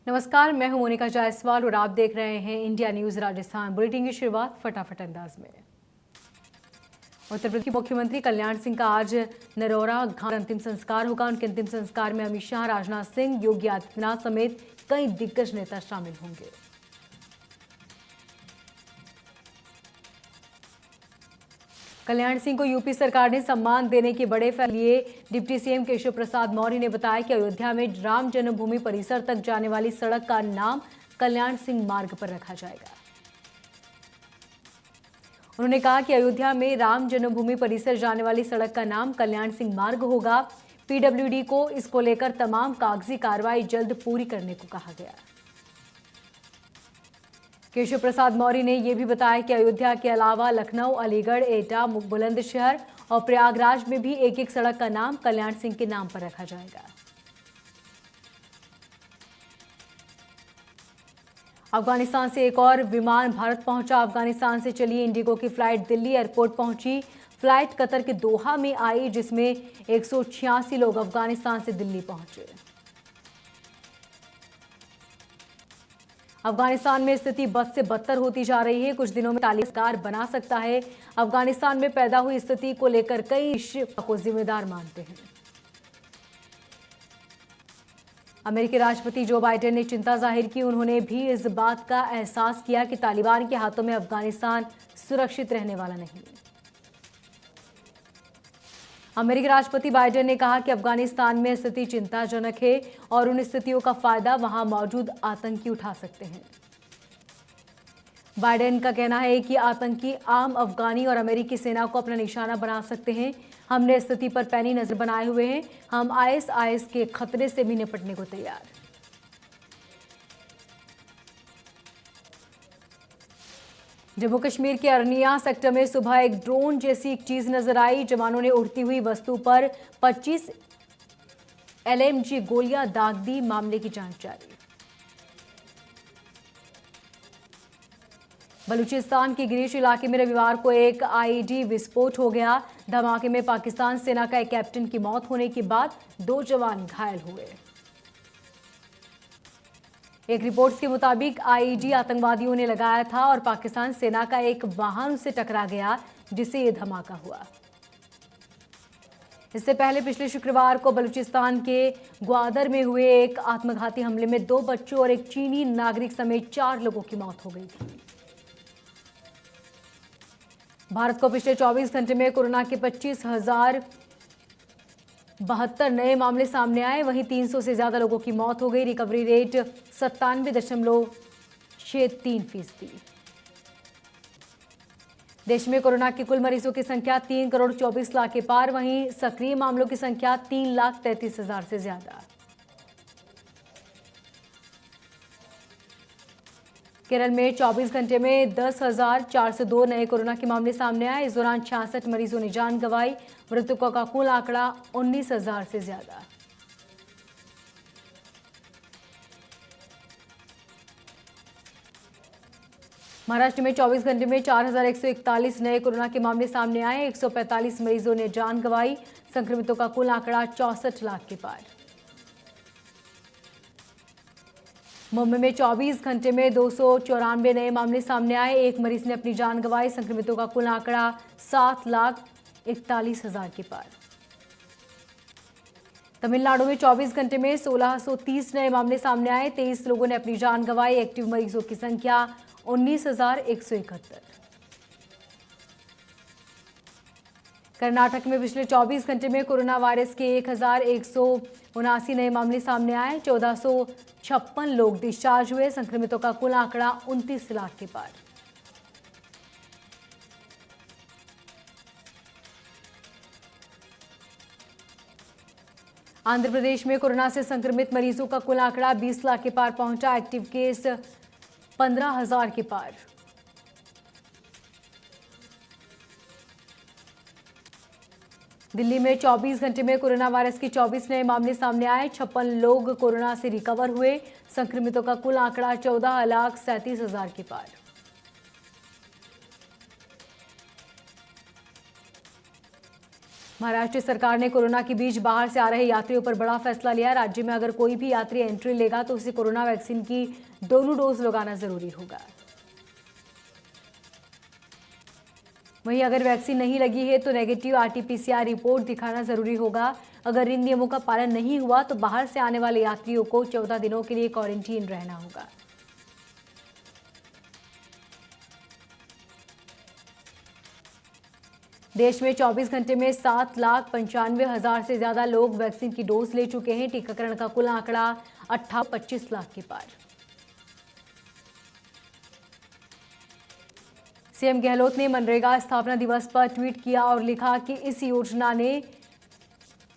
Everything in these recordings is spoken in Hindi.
नमस्कार, मैं हूं मोनिका जायसवाल और आप देख रहे हैं इंडिया न्यूज राजस्थान। बुलेटिन की शुरुआत फटाफट अंदाज में। उत्तर प्रदेश के मुख्यमंत्री कल्याण सिंह का आज नरौरा घाट अंतिम संस्कार होगा। उनके अंतिम संस्कार में अमित शाह, राजनाथ सिंह, योगी आदित्यनाथ समेत कई दिग्गज नेता शामिल होंगे। कल्याण सिंह को यूपी सरकार ने सम्मान देने के बड़े फैसले लिए। डिप्टी सीएम केशव प्रसाद मौर्य ने बताया कि अयोध्या में राम जन्मभूमि परिसर तक जाने वाली सड़क का नाम कल्याण सिंह मार्ग पर रखा जाएगा। उन्होंने कहा कि अयोध्या में राम जन्मभूमि परिसर जाने वाली सड़क का नाम कल्याण सिंह मार्ग होगा। पीडब्ल्यूडी को इसको लेकर तमाम कागजी कार्रवाई जल्द पूरी करने को कहा गया। केशव प्रसाद मौर्य ने यह भी बताया कि अयोध्या के अलावा लखनऊ, अलीगढ़, एटा, बुलंदशहर और प्रयागराज में भी एक एक सड़क का नाम कल्याण सिंह के नाम पर रखा जाएगा। अफगानिस्तान से एक और विमान भारत पहुंचा। अफगानिस्तान से चली इंडिगो की फ्लाइट दिल्ली एयरपोर्ट पहुंची। फ्लाइट कतर के दोहा में आई, जिसमें 186 लोग अफगानिस्तान से दिल्ली पहुंचे। अफगानिस्तान में स्थिति बद से बदतर होती जा रही है। कुछ दिनों में तालिबान सरकार बना सकता है। अफगानिस्तान में पैदा हुई स्थिति को लेकर कई देश को जिम्मेदार मानते हैं। अमेरिकी राष्ट्रपति जो बाइडेन ने चिंता जाहिर की। उन्होंने भी इस बात का एहसास किया कि तालिबान के हाथों में अफगानिस्तान सुरक्षित रहने वाला नहीं। अमेरिकी राष्ट्रपति बाइडेन ने कहा कि अफगानिस्तान में स्थिति चिंताजनक है और उन स्थितियों का फायदा वहां मौजूद आतंकी उठा सकते हैं। बाइडेन का कहना है कि आतंकी आम अफगानी और अमेरिकी सेना को अपना निशाना बना सकते हैं। हमने स्थिति पर पैनी नजर बनाए हुए हैं। हम आईएसआईएस के खतरे से भी निपटने को तैयार। जम्मू कश्मीर के अरनिया सेक्टर में सुबह एक ड्रोन जैसी एक चीज नजर आई। जवानों ने उड़ती हुई वस्तु पर 25 एलएमजी गोलियां दाग दी। मामले की जांच जारी। बलूचिस्तान के गिरीश इलाके में रविवार को एक आईईडी विस्फोट हो गया। धमाके में पाकिस्तान सेना का एक कैप्टन की मौत होने के बाद 2 जवान घायल हुए। एक रिपोर्ट के मुताबिक आईईडी आतंकवादियों ने लगाया था और पाकिस्तान सेना का एक वाहन उससे टकरा गया, जिससे यह धमाका हुआ। इससे पहले पिछले शुक्रवार को बलूचिस्तान के ग्वादर में हुए एक आत्मघाती हमले में 2 बच्चों और एक चीनी नागरिक समेत 4 लोगों की मौत हो गई थी। भारत को पिछले 24 घंटे में कोरोना के 25,072 नए मामले सामने आए। वहीं 300 से ज्यादा लोगों की मौत हो गई। Recovery rate 97.63%। देश में कोरोना के कुल मरीजों की संख्या 3 करोड़ 24 लाख के पार। वहीं सक्रिय मामलों की संख्या 3,33,000 से ज्यादा। केरल में 24 घंटे में 10,402 नए कोरोना के मामले सामने आए। इस दौरान 66 मरीजों ने जान गंवाई। मृतकों का कुल आंकड़ा 19,000 से ज्यादा। महाराष्ट्र में 24 घंटे में 4,141 नए कोरोना के मामले सामने आए। 145 मरीजों ने जान गंवाई। संक्रमितों का कुल आंकड़ा 64 लाख के पार। मुंबई में 24 घंटे में 294 नए मामले सामने आए। एक मरीज ने अपनी जान गंवाई। संक्रमितों का कुल आंकड़ा 7,41,000 के पार। तमिलनाडु में 24 घंटे में 1,630 नए मामले सामने आए। 23 लोगों ने अपनी जान गंवाई। एक्टिव मरीजों की संख्या 19,171। कर्नाटक में पिछले 24 घंटे में कोरोना वायरस के 1,179 नए मामले सामने आए। 1,456 लोग डिस्चार्ज हुए। संक्रमितों का कुल आंकड़ा 29 लाख के पार। आंध्र प्रदेश में कोरोना से संक्रमित मरीजों का कुल आंकड़ा 20 लाख के पार पहुंचा। एक्टिव केस 15,000 के पार। दिल्ली में 24 घंटे में कोरोना वायरस के 24 नए मामले सामने आए। 56 लोग कोरोना से रिकवर हुए। संक्रमितों का कुल आंकड़ा 14,37,000 के पार। महाराष्ट्र सरकार ने कोरोना के बीच बाहर से आ रहे यात्रियों पर बड़ा फैसला लिया। राज्य में अगर कोई भी यात्री एंट्री लेगा तो उसे कोरोना वैक्सीन की दोनों डोज लगाना जरूरी होगा। वहीं अगर वैक्सीन नहीं लगी है तो नेगेटिव आरटी-पीसीआर रिपोर्ट दिखाना जरूरी होगा। अगर इन नियमों का पालन नहीं हुआ तो बाहर से आने वाले यात्रियों को 14 दिनों के लिए क्वारंटीन रहना होगा। देश में 24 घंटे में 7,95,000 से ज्यादा लोग वैक्सीन की डोज ले चुके हैं। टीकाकरण का कुल आंकड़ा 25 लाख के पार। सीएम गहलोत ने मनरेगा स्थापना दिवस पर ट्वीट किया और लिखा कि इस योजना ने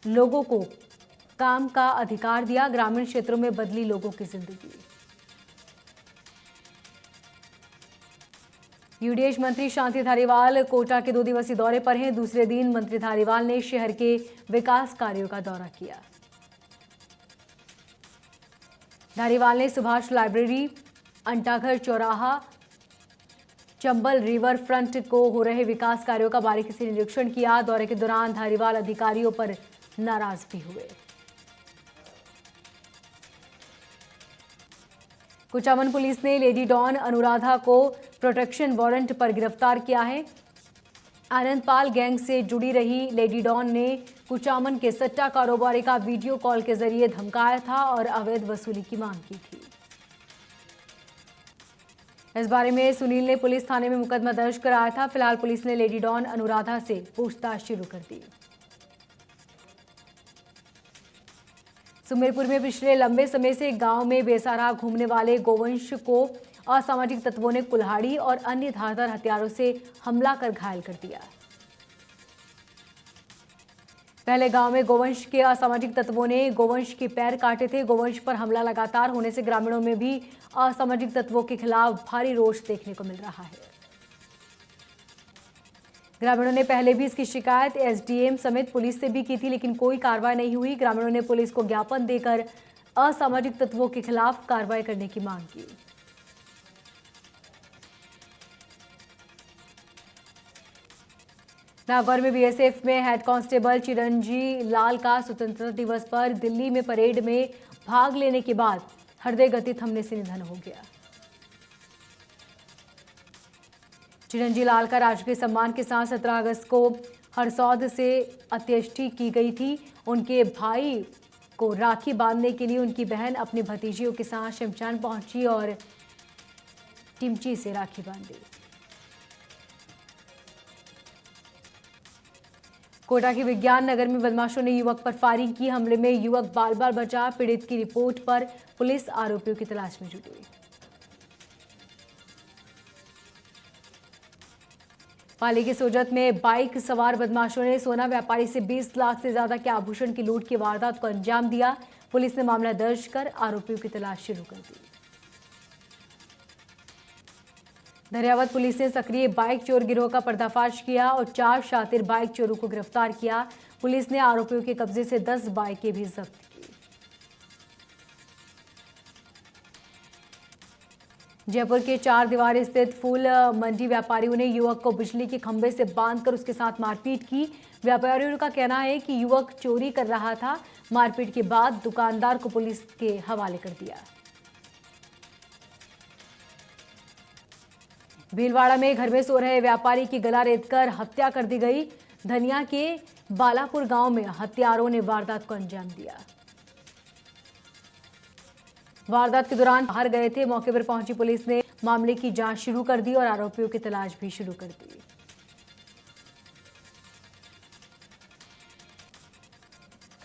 लोगों को काम का अधिकार दिया, ग्रामीण क्षेत्रों में बदली लोगों की जिंदगी। यूडीएच मंत्री शांति धारीवाल कोटा के 2 दिवसीय दौरे पर हैं। दूसरे दिन मंत्री धारीवाल ने शहर के विकास कार्यों का दौरा किया। धारीवाल ने सुभाष लाइब्रेरी, अंटाघर चौराहा, चंबल रिवर फ्रंट को हो रहे विकास कार्यों का बारीकी से निरीक्षण किया। दौरे के दौरान धारीवाल अधिकारियों पर नाराज भी हुए। कुचामन पुलिस ने लेडी डॉन अनुराधा को प्रोटेक्शन वारंट पर गिरफ्तार किया है। आनंदपाल गैंग से जुड़ी रही लेडी डॉन ने कुचामन के सट्टा कारोबारी का वीडियो कॉल के जरिए धमकाया था और अवैध वसूली की मांग की थी। इस बारे में सुनील ने पुलिस थाने में मुकदमा दर्ज कराया था। फिलहाल पुलिस ने लेडी डॉन अनुराधा से पूछताछ शुरू कर दी। सुमेरपुर में पिछले लंबे समय से गांव में बेसहारा घूमने वाले गोवंश को असामाजिक तत्वों ने कुल्हाड़ी और अन्य धारदार हथियारों से हमला कर घायल कर दिया। पहले गांव में गोवंश के असामाजिक तत्वों ने गोवंश के पैर काटे थे। गोवंश पर हमला लगातार होने से ग्रामीणों में भी असामाजिक तत्वों के खिलाफ भारी रोष देखने को मिल रहा है। ग्रामीणों ने पहले भी इसकी शिकायत एसडीएम समेत पुलिस से भी की थी, लेकिन कोई कार्रवाई नहीं हुई। ग्रामीणों ने पुलिस को ज्ञापन देकर असामाजिक तत्वों के खिलाफ कार्रवाई करने की मांग की। नागौर में बीएसएफ में हेड कांस्टेबल चिरंजी लाल का स्वतंत्रता दिवस पर दिल्ली में परेड में भाग लेने के बाद हृदय गति थमने से निधन हो गया। चिरंजी लाल का राजकीय सम्मान के साथ 17 अगस्त को हरसौद से अंत्येष्टि की गई थी। उनके भाई को राखी बांधने के लिए उनकी बहन अपनी भतीजियों के साथ शमशान पहुंची और टिमची से राखी बांधी। कोटा के विज्ञान नगर में बदमाशों ने युवक पर फायरिंग की। हमले में युवक बाल बाल बचा। पीड़ित की रिपोर्ट पर पुलिस आरोपियों की तलाश में जुटी। पाली के सोजत में बाइक सवार बदमाशों ने सोना व्यापारी से 20 लाख से ज्यादा के आभूषण की लूट की वारदात को अंजाम दिया। पुलिस ने मामला दर्ज कर आरोपियों की तलाश शुरू कर दी। दरियावत पुलिस ने सक्रिय बाइक चोर गिरोह का पर्दाफाश किया और 4 शातिर बाइक चोरों को गिरफ्तार किया। पुलिस ने आरोपियों के कब्जे से 10 बाइकें भी जब्त की। जयपुर के 4 दीवार स्थित फूल मंडी व्यापारियों ने युवक को बिजली के खंभे से बांधकर उसके साथ मारपीट की। व्यापारियों का कहना है कि युवक चोरी कर रहा था। मारपीट के बाद दुकानदार को पुलिस के हवाले कर दिया। भीलवाड़ा में घर में सो रहे व्यापारी की गला रेतकर हत्या कर दी गई। धनिया के बालापुर गांव में हत्यारों ने वारदात को अंजाम दिया। वारदात के दौरान बाहर गए थे। मौके पर पहुंची पुलिस ने मामले की जांच शुरू कर दी और आरोपियों की तलाश भी शुरू कर दी।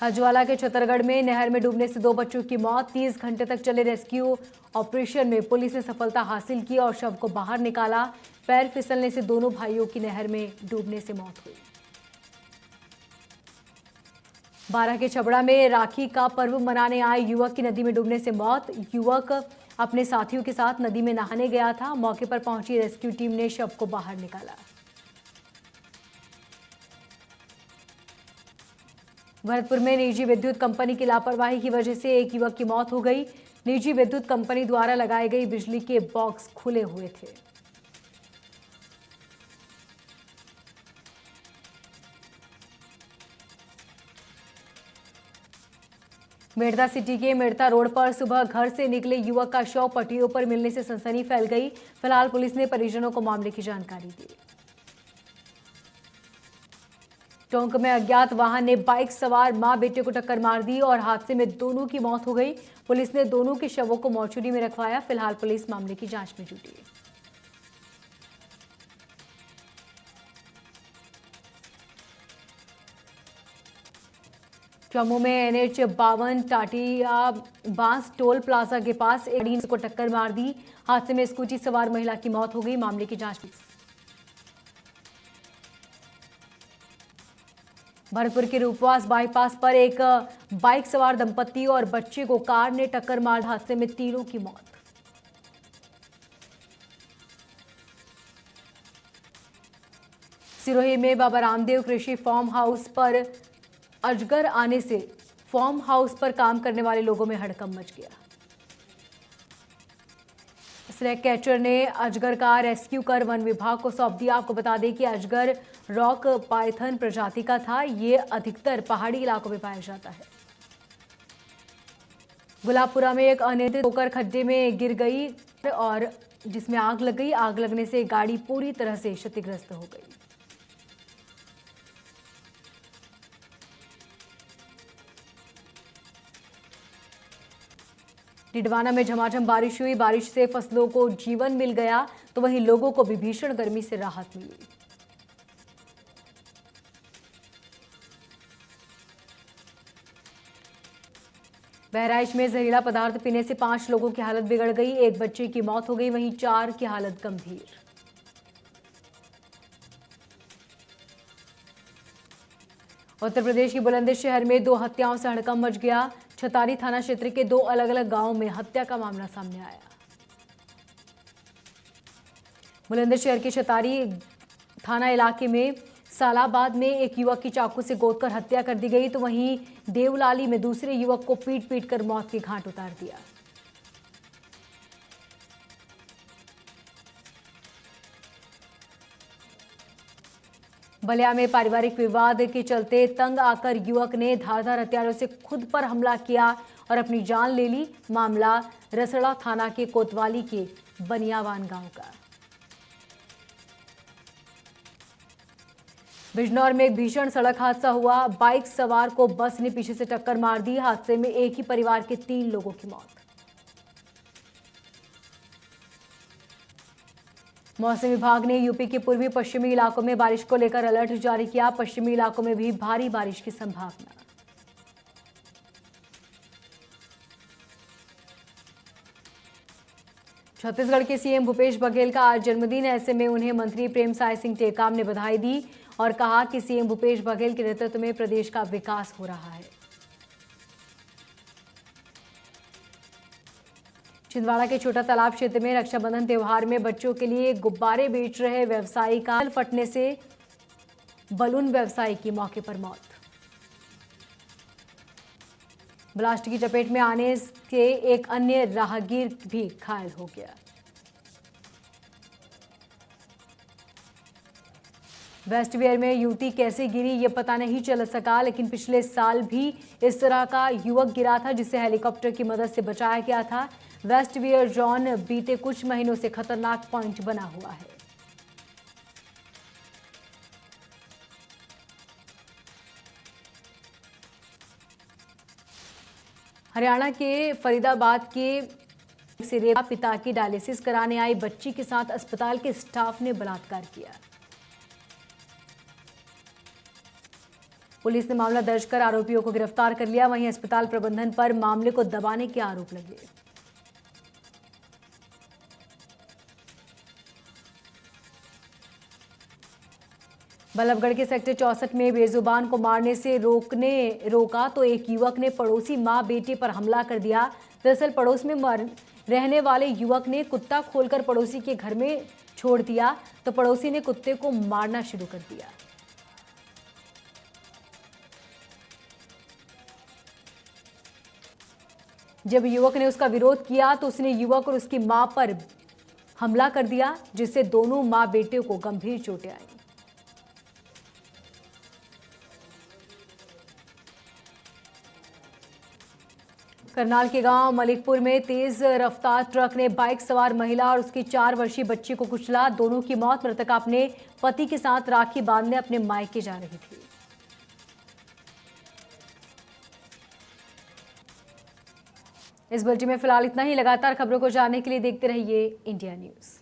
हजवाला के छतरगढ़ में नहर में डूबने से 2 बच्चों की मौत। 30 घंटे तक चले रेस्क्यू ऑपरेशन में पुलिस ने सफलता हासिल की और शव को बाहर निकाला। पैर फिसलने से दोनों भाइयों की नहर में डूबने से मौत हुई। बारां के छबड़ा में राखी का पर्व मनाने आए युवक की नदी में डूबने से मौत। युवक अपने साथियों के साथ नदी में नहाने गया था। मौके पर पहुंची रेस्क्यू टीम ने शव को बाहर निकाला। भरतपुर में निजी विद्युत कंपनी की लापरवाही की वजह से एक युवक की मौत हो गई। निजी विद्युत कंपनी द्वारा लगाई गई बिजली के बॉक्स खुले हुए थे। मेड़ता सिटी के मेड़ता रोड पर सुबह घर से निकले युवक का शव पटरियों पर मिलने से सनसनी फैल गई। फिलहाल पुलिस ने परिजनों को मामले की जानकारी दी। टोंक में अज्ञात वाहन ने बाइक सवार मां बेटे को टक्कर मार दी और हादसे में दोनों की मौत हो गई। पुलिस ने दोनों के शवों को मोर्चरी में रखवाया। फिलहाल पुलिस मामले की जांच में जुटी है। जम्मू में NH 52 टाटिया बांस टोल प्लाजा के पास एक गाड़ी को टक्कर मार दी। हादसे में स्कूटी सवार महिला की मौत हो गई। मामले की जांच में भरतपुर के रूपवास बाईपास पर एक बाइक सवार दंपत्ति और बच्चे को कार ने टक्कर मार हादसे में तीनों की मौत। सिरोही में बाबा रामदेव कृषि फार्म हाउस पर अजगर आने से फार्म हाउस पर काम करने वाले लोगों में हड़कंप मच गया। स्नेक कैचर ने अजगर का रेस्क्यू कर वन विभाग को सौंप दिया। आपको बता दें कि अजगर रॉक पाइथन प्रजाति का था। ये अधिकतर पहाड़ी इलाकों में पाया जाता है। गुलाबपुरा में एक अनियंत्रित होकर खड्डे में गिर गई और जिसमें आग लग गई। आग लगने से गाड़ी पूरी तरह से क्षतिग्रस्त हो गई। डिडवाना में झमाझम बारिश हुई। बारिश से फसलों को जीवन मिल गया तो वहीं लोगों को भी भीषण गर्मी से राहत मिली। बहराइच में जहरीला पदार्थ पीने से 5 लोगों की हालत बिगड़ गई। एक बच्चे की मौत हो गई, वहीं 4 की हालत गंभीर। उत्तर प्रदेश की बुलंदशहर में 2 हत्याओं से हड़कंप मच गया। छतारी थाना क्षेत्र के 2 अलग-अलग गांवों में हत्या का मामला सामने आया। बुलंदशहर के छतारी थाना इलाके में सालाबाद में एक युवक की चाकू से गोदकर हत्या कर दी गई तो वहीं देवलाली में दूसरे युवक को पीट-पीट कर मौत की घाट उतार दिया। बलिया में पारिवारिक विवाद के चलते तंग आकर युवक ने धारदार हथियारों से खुद पर हमला किया और अपनी जान ले ली। मामला रसड़ा थाना के कोतवाली के बनियावान गांव का। बिजनौर में एक भीषण सड़क हादसा हुआ। बाइक सवार को बस ने पीछे से टक्कर मार दी। हादसे में एक ही परिवार के 3 लोगों की मौत। मौसम विभाग ने यूपी के पूर्वी पश्चिमी इलाकों में बारिश को लेकर अलर्ट जारी किया। पश्चिमी इलाकों में भी भारी बारिश की संभावना। छत्तीसगढ़ के सीएम भूपेश बघेल का आज जन्मदिन है। ऐसे में उन्हें मंत्री प्रेमसाय सिंह टेकाम ने बधाई दी और कहा कि सीएम भूपेश बघेल के नेतृत्व में प्रदेश का विकास हो रहा है। छिंदवाड़ा के छोटा तालाब क्षेत्र में रक्षाबंधन त्योहार में बच्चों के लिए गुब्बारे बेच रहे व्यवसायी का फटने से बलून व्यवसायी की मौके पर मौत। ब्लास्ट की चपेट में आने से एक अन्य राहगीर भी घायल हो गया। वेस्टवियर में युवती कैसे गिरी ये पता नहीं चल सका, लेकिन पिछले साल भी इस तरह का युवक गिरा था जिसे हेलीकॉप्टर की मदद से बचाया गया था। वेस्टवियर जॉन बीते कुछ महीनों से खतरनाक पॉइंट बना हुआ है। हरियाणा के फरीदाबाद के सिरेवा पिता की डायलिसिस कराने आई बच्ची के साथ अस्पताल के स्टाफ ने बलात्कार किया। पुलिस ने मामला दर्ज कर आरोपियों को गिरफ्तार कर लिया। वहीं अस्पताल प्रबंधन पर मामले को दबाने के आरोप लगे। बल्लभगढ़ के सेक्टर 64 में बेजुबान को मारने से रोका तो एक युवक ने पड़ोसी मां बेटे पर हमला कर दिया। दरअसल पड़ोस में रहने वाले युवक ने कुत्ता खोलकर पड़ोसी के घर में छोड़ दिया तो पड़ोसी ने कुत्ते को मारना शुरू कर दिया। जब युवक ने उसका विरोध किया तो उसने युवक और उसकी मां पर हमला कर दिया, जिससे दोनों मां बेटे को गंभीर चोटें आई। करनाल के गांव मलिकपुर में तेज रफ्तार ट्रक ने बाइक सवार महिला और उसकी 4 वर्षीय बच्ची को कुचला। दोनों की मौत। मृतका अपने पति के साथ राखी बांधने अपने मायके जा रही थी। इस बुलेटिन में फिलहाल इतना ही। लगातार खबरों को जानने के लिए देखते रहिए इंडिया न्यूज।